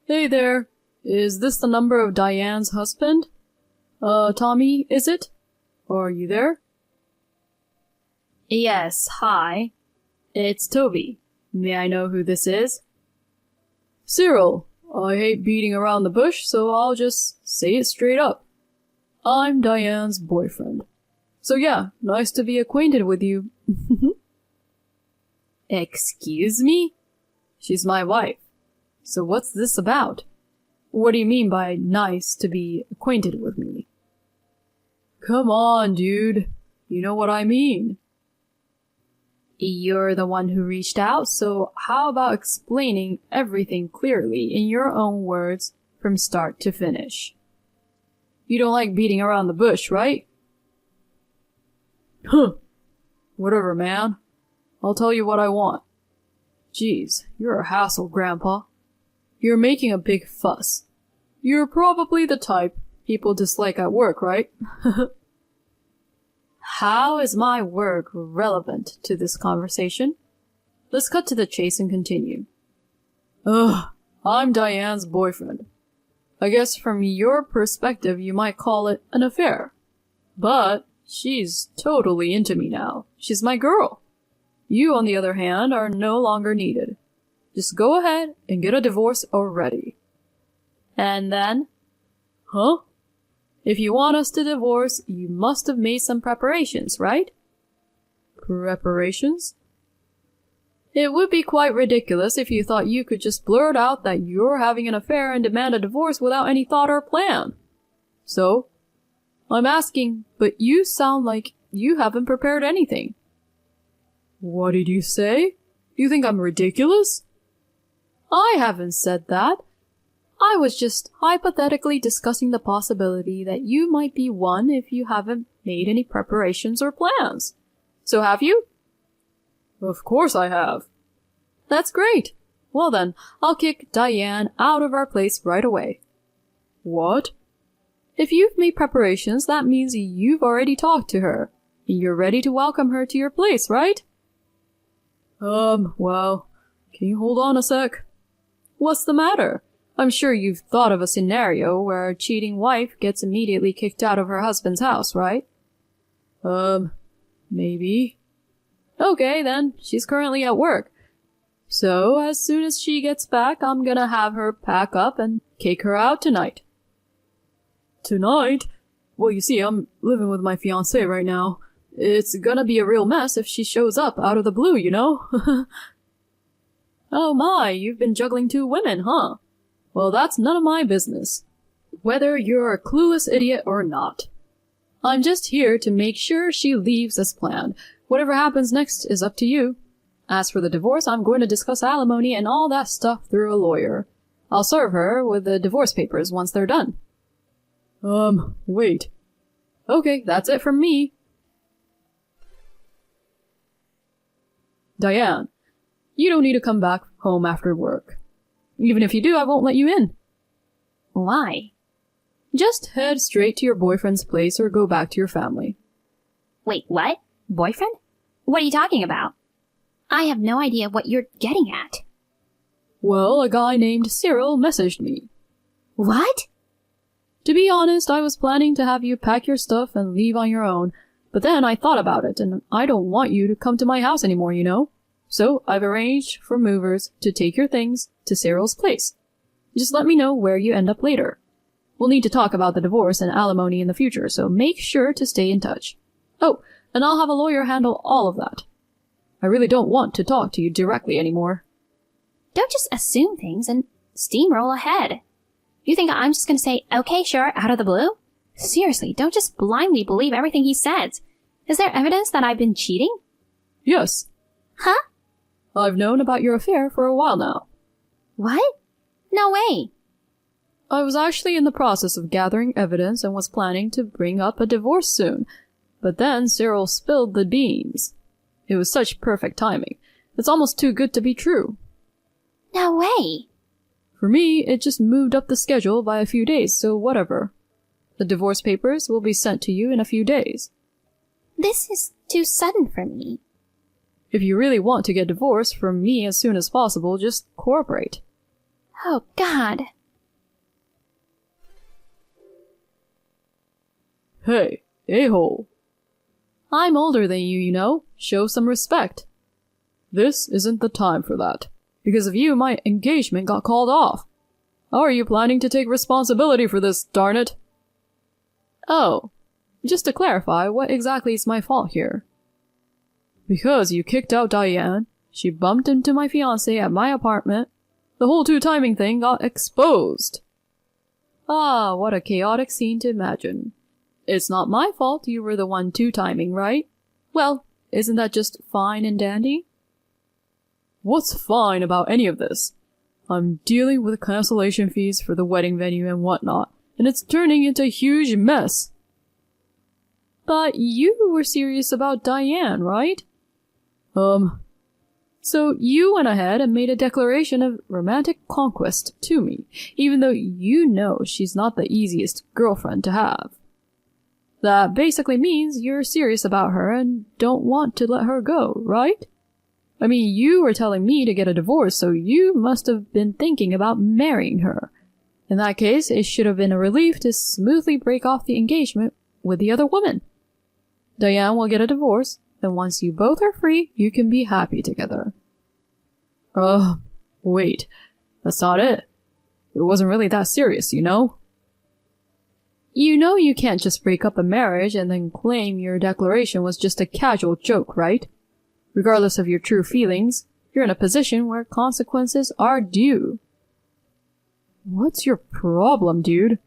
Hey there. Is this the number of Diane's husband? Tommy, is it? Are you there? Yes, hi. It's Toby. May I know who this is? Cyril. I hate beating around the bush, so I'll just say it straight up. I'm Diane's boyfriend. So yeah, nice to be acquainted with you. Excuse me? She's my wife. So what's this about? What do you mean by nice to be acquainted with me? Come on, dude. You know what I mean. You're the one who reached out, so how about explaining everything clearly in your own words from start to finish? You don't like beating around the bush, right? Huh. Whatever, man. I'll tell you what I want. Jeez, you're a hassle, Grandpa. You're making a big fuss. You're probably the type people dislike at work, right? How is my work relevant to this conversation? Let's cut to the chase and continue. Ugh, I'm Diane's boyfriend. I guess from your perspective you might call it an affair. But she's totally into me now. She's my girl. You, on the other hand, are no longer needed. Just go ahead and get a divorce already. And then? Huh? If you want us to divorce, you must have made some preparations, right? Preparations? It would be quite ridiculous if you thought you could just blurt out that you're having an affair and demand a divorce without any thought or plan. So, I'm asking, but you sound like you haven't prepared anything. What did you say? You think I'm ridiculous? I haven't said that. I was just hypothetically discussing the possibility that you might be one if you haven't made any preparations or plans. So have you? Of course I have. That's great. Well then, I'll kick Diane out of our place right away. What? If you've made preparations, that means you've already talked to her. You're ready to welcome her to your place, right? Well, can you hold on a sec? What's the matter? I'm sure you've thought of a scenario where a cheating wife gets immediately kicked out of her husband's house, right? Maybe. Okay, then. She's currently at work. So, as soon as she gets back, I'm gonna have her pack up and kick her out tonight. Tonight? Well, you see, I'm living with my fiancé right now. It's gonna be a real mess if she shows up out of the blue, you know? Oh my, you've been juggling 2 women, huh? Well, that's none of my business. Whether you're a clueless idiot or not. I'm just here to make sure she leaves as planned. Whatever happens next is up to you. As for the divorce, I'm going to discuss alimony and all that stuff through a lawyer. I'll serve her with the divorce papers once they're done. Wait. Okay, that's it from me. Diane, you don't need to come back home after work. Even if you do, I won't let you in. Why? Just head straight to your boyfriend's place or go back to your family. Wait, what? Boyfriend? What are you talking about? I have no idea what you're getting at. Well, a guy named Cyril messaged me. What? To be honest, I was planning to have you pack your stuff and leave on your own, but then I thought about it, and I don't want you to come to my house anymore, you know? So I've arranged for movers to take your things to Cyril's place. Just let me know where you end up later. We'll need to talk about the divorce and alimony in the future, so make sure to stay in touch. Oh, and I'll have a lawyer handle all of that. I really don't want to talk to you directly anymore. Don't just assume things and steamroll ahead. You think I'm just gonna say, okay, sure, out of the blue? Seriously, don't just blindly believe everything he says. Is there evidence that I've been cheating? Yes. Huh? I've known about your affair for a while now. What? No way. I was actually in the process of gathering evidence and was planning to bring up a divorce soon, but then Cyril spilled the beans. It was such perfect timing. It's almost too good to be true. No way. For me, it just moved up the schedule by a few days, so whatever. The divorce papers will be sent to you in a few days. This is too sudden for me. If you really want to get divorced from me as soon as possible, just cooperate. Oh, God. Hey, a-hole. I'm older than you, you know. Show some respect. This isn't the time for that. Because of you, my engagement got called off. How are you planning to take responsibility for this, darn it? Oh, just to clarify, what exactly is my fault here? Because you kicked out Diane, she bumped into my fiancé at my apartment, the whole two-timing thing got exposed. Ah, what a chaotic scene to imagine. It's not my fault you were the one two-timing, right? Well, isn't that just fine and dandy? What's fine about any of this? I'm dealing with cancellation fees for the wedding venue and whatnot, and it's turning into a huge mess. But you were serious about Diane, right? So you went ahead and made a declaration of romantic conquest to me, even though you know she's not the easiest girlfriend to have. That basically means you're serious about her and don't want to let her go, right? I mean, you were telling me to get a divorce, so you must have been thinking about marrying her. In that case, it should have been a relief to smoothly break off the engagement with the other woman. Diane will get a divorce, and once you both are free, you can be happy together. Wait. That's not it. It wasn't really that serious, you know? You know you can't just break up a marriage and then claim your declaration was just a casual joke, right? Regardless of your true feelings, you're in a position where consequences are due. What's your problem, dude?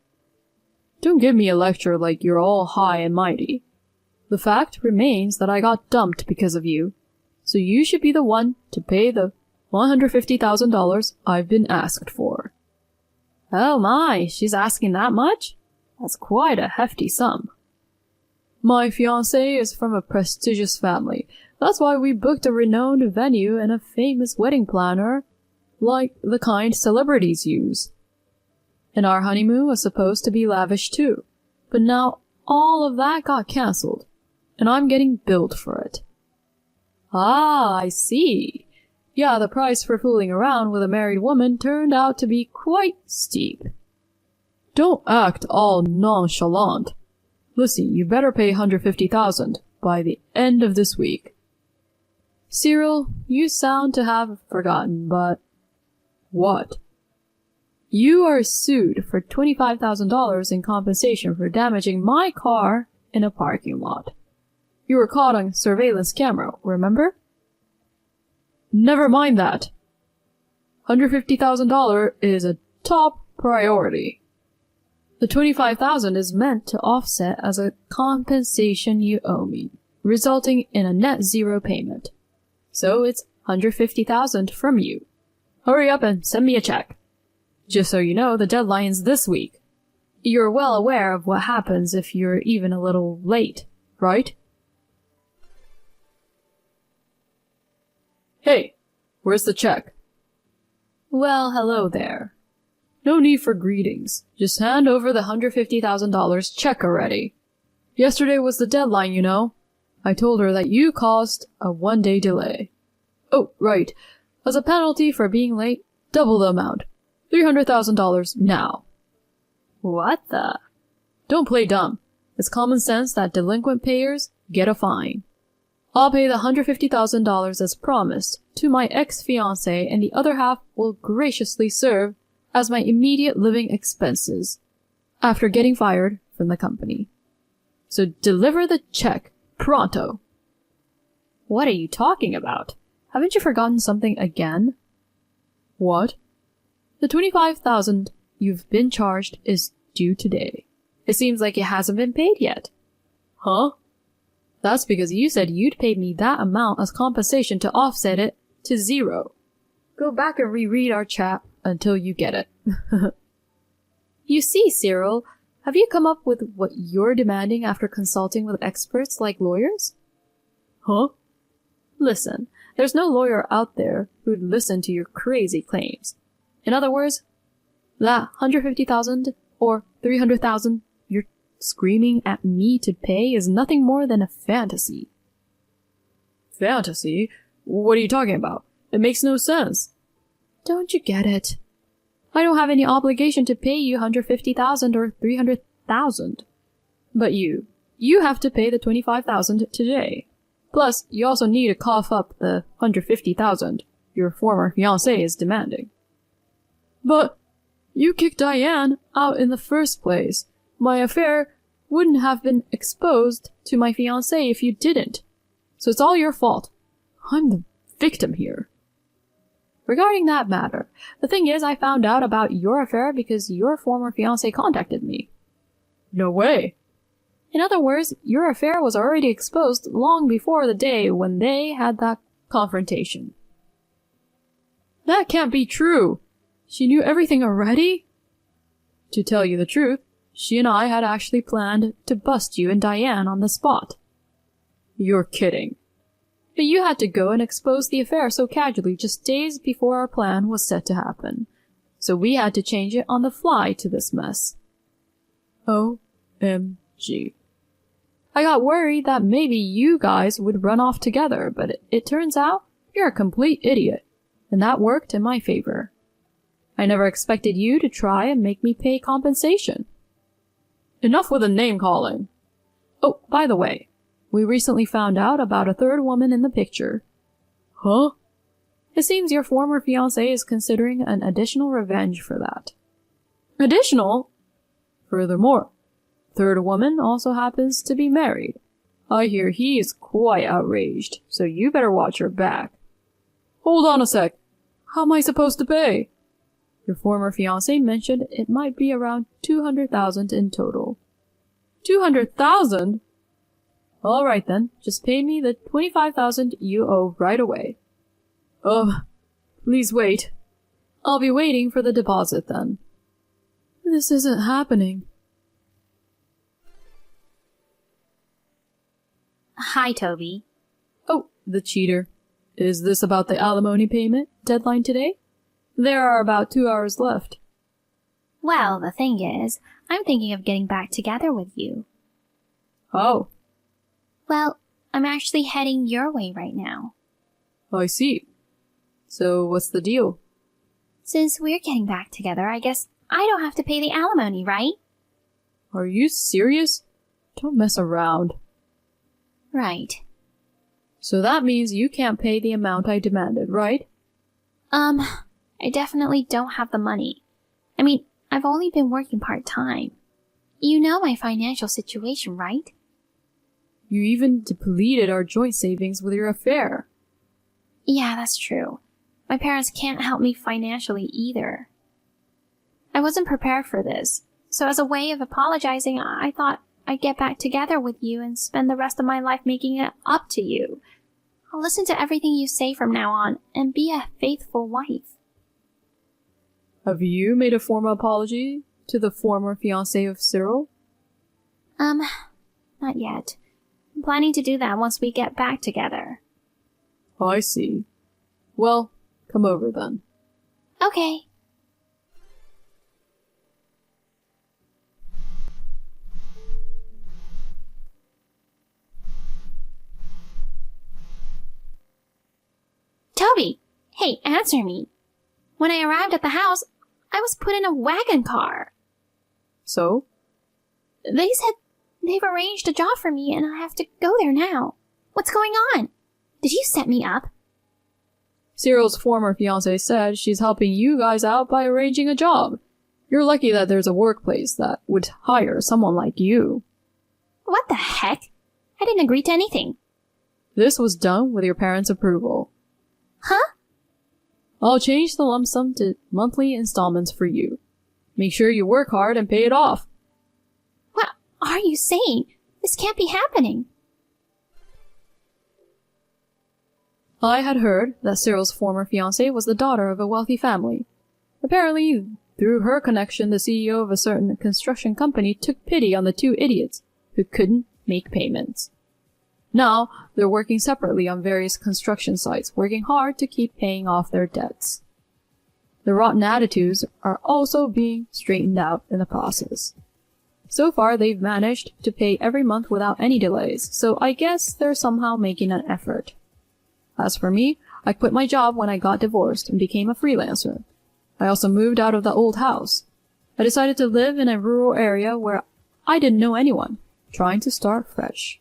Don't give me a lecture like you're all high and mighty. The fact remains that I got dumped because of you, so you should be the one to pay the $150,000 I've been asked for. Oh my, she's asking that much? That's quite a hefty sum. My fiancé is from a prestigious family. That's why we booked a renowned venue and a famous wedding planner, like the kind celebrities use. And our honeymoon was supposed to be lavish too, but now all of that got cancelled, and I'm getting billed for it. Ah, I see. Yeah, the price for fooling around with a married woman turned out to be quite steep. Don't act all nonchalant. Listen, you better pay $150,000 by the end of this week. Cyril, you sound to have forgotten, but... What? You are sued for $25,000 in compensation for damaging my car in a parking lot. You were caught on surveillance camera, remember? Never mind that. $150,000 is a top priority. The $25,000 is meant to offset as a compensation you owe me, resulting in a net zero payment. So it's $150,000 from you. Hurry up and send me a check. Just so you know, the deadline's this week. You're well aware of what happens if you're even a little late, right? Hey, where's the check? Well, hello there. No need for greetings. Just hand over the $150,000 check already. Yesterday was the deadline, you know. I told her that you caused a one-day delay. Oh, right. As a penalty for being late, double the amount. $300,000 now. What the? Don't play dumb. It's common sense that delinquent payers get a fine. I'll pay the $150,000 as promised to my ex-fiancé, and the other half will graciously serve as my immediate living expenses after getting fired from the company. So deliver the check pronto. What are you talking about? Haven't you forgotten something again? What? The $25,000 you've been charged is due today. It seems like it hasn't been paid yet. Huh? That's because you said you'd pay me that amount as compensation to offset it to zero. Go back and reread our chat until you get it. You see, Cyril, have you come up with what you're demanding after consulting with experts like lawyers? Huh? Listen, there's no lawyer out there who'd listen to your crazy claims. In other words, that $150,000 or $300,000 you're screaming at me to pay is nothing more than a fantasy. Fantasy? What are you talking about? It makes no sense. Don't you get it? I don't have any obligation to pay you $150,000 or $300,000. But you have to pay the $25,000 today. Plus, you also need to cough up the $150,000 your former fiancé is demanding. But you kicked Diane out in the first place. My affair wouldn't have been exposed to my fiancé if you didn't. So it's all your fault. I'm the victim here. Regarding that matter, the thing is I found out about your affair because your former fiancé contacted me. No way. In other words, your affair was already exposed long before the day when they had that confrontation. That can't be true. She knew everything already? To tell you the truth, she and I had actually planned to bust you and Diane on the spot. You're kidding. But you had to go and expose the affair so casually just days before our plan was set to happen. So we had to change it on the fly to this mess. OMG. I got worried that maybe you guys would run off together, but it turns out you're a complete idiot, and that worked in my favor. I never expected you to try and make me pay compensation. Enough with the name-calling. Oh, by the way, we recently found out about a third woman in the picture. Huh? It seems your former fiancé is considering an additional revenge for that. Additional? Furthermore, third woman also happens to be married. I hear he is quite outraged, so you better watch your back. Hold on a sec. How am I supposed to pay? Your former fiancé mentioned it might be around $200,000 in total. $200,000? All right then, just pay me the $25,000 you owe right away. Please wait. I'll be waiting for the deposit then. This isn't happening. Hi, Toby. Oh, the cheater. Is this about the alimony payment deadline today? There are about 2 hours left. Well, the thing is, I'm thinking of getting back together with you. Oh. Well, I'm actually heading your way right now. I see. So what's the deal? Since we're getting back together, I guess I don't have to pay the alimony, right? Are you serious? Don't mess around. Right. So that means you can't pay the amount I demanded, right? I definitely don't have the money. I mean, I've only been working part-time. You know my financial situation, right? You even depleted our joint savings with your affair. Yeah, that's true. My parents can't help me financially either. I wasn't prepared for this, so as a way of apologizing, I thought I'd get back together with you and spend the rest of my life making it up to you. I'll listen to everything you say from now on and be a faithful wife. Have you made a formal apology to the former fiancé of Cyril? Not yet. I'm planning to do that once we get back together. I see. Well, come over then. Okay. Toby! Hey, answer me. When I arrived at the house, I was put in a wagon car. So? They said they've arranged a job for me and I have to go there now. What's going on? Did you set me up? Cyril's former fiancée said she's helping you guys out by arranging a job. You're lucky that there's a workplace that would hire someone like you. What the heck? I didn't agree to anything. This was done with your parents' approval. Huh? I'll change the lump sum to monthly installments for you. Make sure you work hard and pay it off. What are you saying? This can't be happening. I had heard that Cyril's former fiancée was the daughter of a wealthy family. Apparently, through her connection, the CEO of a certain construction company took pity on the two idiots who couldn't make payments. Now, they're working separately on various construction sites, working hard to keep paying off their debts. The rotten attitudes are also being straightened out in the process. So far, they've managed to pay every month without any delays, so I guess they're somehow making an effort. As for me, I quit my job when I got divorced and became a freelancer. I also moved out of the old house. I decided to live in a rural area where I didn't know anyone, trying to start fresh.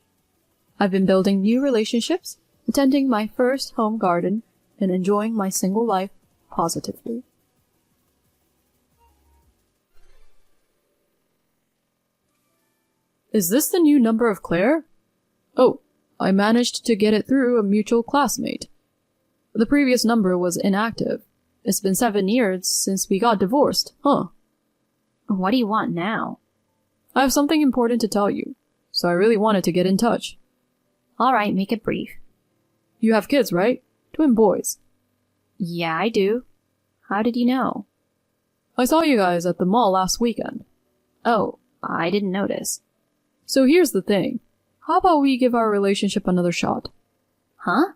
I've been building new relationships, attending my first home garden, and enjoying my single life positively. Is this the new number of Claire? Oh, I managed to get it through a mutual classmate. The previous number was inactive. It's been 7 years since we got divorced, huh? What do you want now? I have something important to tell you, so I really wanted to get in touch. All right, make it brief. You have kids, right? Twin boys. Yeah, I do. How did you know? I saw you guys at the mall last weekend. Oh, I didn't notice. So here's the thing. How about we give our relationship another shot? Huh?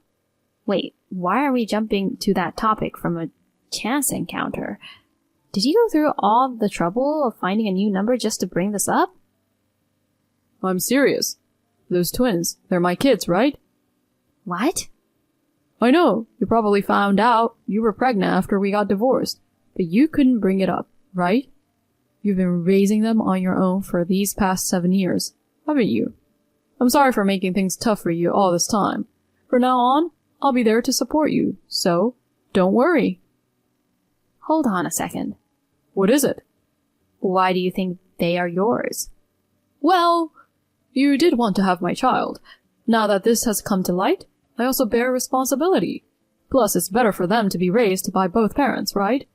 Wait, why are we jumping to that topic from a chance encounter? Did you go through all the trouble of finding a new number just to bring this up? I'm serious. Those twins, they're my kids, right? What? I know, you probably found out you were pregnant after we got divorced, but you couldn't bring it up, right? You've been raising them on your own for these past 7 years, haven't you? I'm sorry for making things tough for you all this time. From now on, I'll be there to support you, so don't worry. Hold on a second. What is it? Why do you think they are yours? Well, you did want to have my child. Now that this has come to light, I also bear responsibility. Plus, it's better for them to be raised by both parents, right?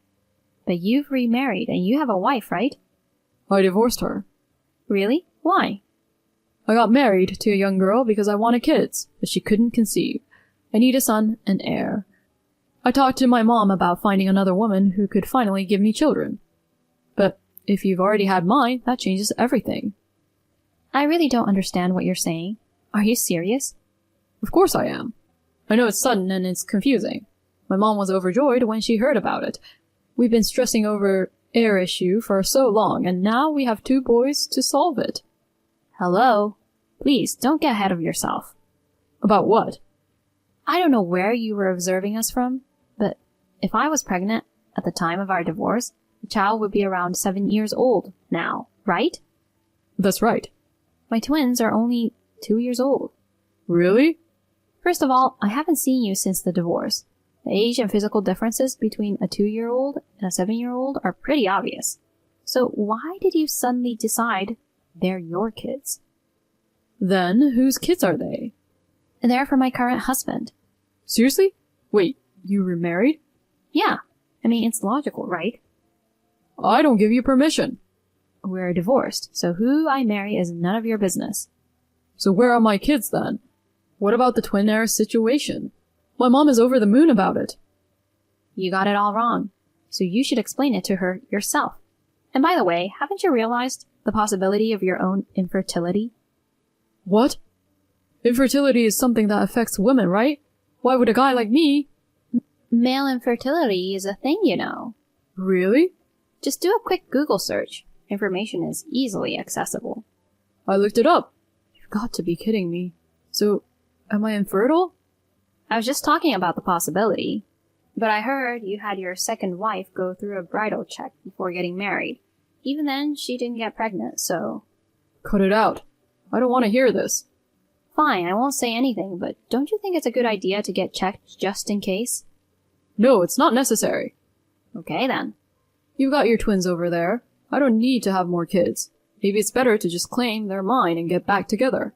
But you've remarried and you have a wife, right? I divorced her. Really? Why? I got married to a young girl because I wanted kids, but she couldn't conceive. I need a son and heir. I talked to my mom about finding another woman who could finally give me children. But if you've already had mine, that changes everything. I really don't understand what you're saying. Are you serious? Of course I am. I know it's sudden and it's confusing. My mom was overjoyed when she heard about it. We've been stressing over heir issue for so long, and now we have 2 boys to solve it. Hello? Please, don't get ahead of yourself. About what? I don't know where you were observing us from, but if I was pregnant at the time of our divorce, the child would be around 7 years old now, right? That's right. My twins are only 2 years old. Really? First of all, I haven't seen you since the divorce. The age and physical differences between a 2-year-old and a 7-year-old are pretty obvious. So why did you suddenly decide they're your kids? Then, whose kids are they? They're for my current husband. Seriously? Wait, you remarried? Yeah. I mean, it's logical, right? I don't give you permission. We're divorced, so who I marry is none of your business. So where are my kids then? What about the twin heir situation? My mom is over the moon about it. You got it all wrong, so you should explain it to her yourself. And by the way, haven't you realized the possibility of your own infertility? What? Infertility is something that affects women, right? Why would a guy like me... Male infertility is a thing, you know. Really? Just do a quick Google search. Information is easily accessible. I looked it up. You've got to be kidding me. So, am I infertile? I was just talking about the possibility. But I heard you had your second wife go through a bridal check before getting married. Even then, she didn't get pregnant, so... Cut it out. I don't want to hear this. Fine, I won't say anything, but don't you think it's a good idea to get checked just in case? No, it's not necessary. Okay, then. You've got your twins over there. I don't need to have more kids. Maybe it's better to just claim they're mine and get back together.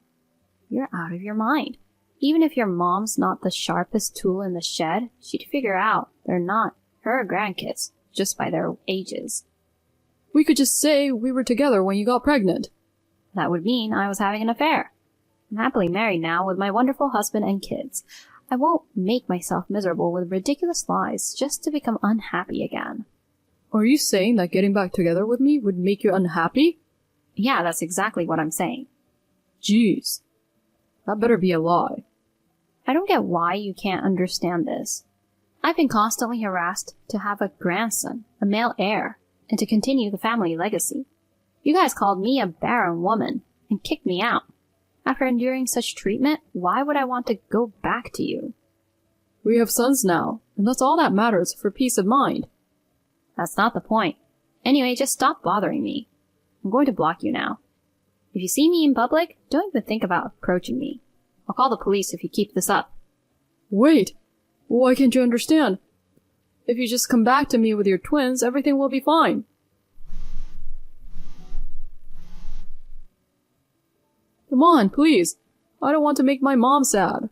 You're out of your mind. Even if your mom's not the sharpest tool in the shed, she'd figure out they're not her grandkids, just by their ages. We could just say we were together when you got pregnant. That would mean I was having an affair. I'm happily married now with my wonderful husband and kids. I won't make myself miserable with ridiculous lies just to become unhappy again. Are you saying that getting back together with me would make you unhappy? Yeah, that's exactly what I'm saying. Jeez. That better be a lie. I don't get why you can't understand this. I've been constantly harassed to have a grandson, a male heir, and to continue the family legacy. You guys called me a barren woman and kicked me out. After enduring such treatment, why would I want to go back to you? We have sons now, and that's all that matters for peace of mind. That's not the point. Anyway, just stop bothering me. I'm going to block you now. If you see me in public, don't even think about approaching me. I'll call the police if you keep this up. Wait! Why can't you understand? If you just come back to me with your twins, everything will be fine. Come on, please. I don't want to make my mom sad.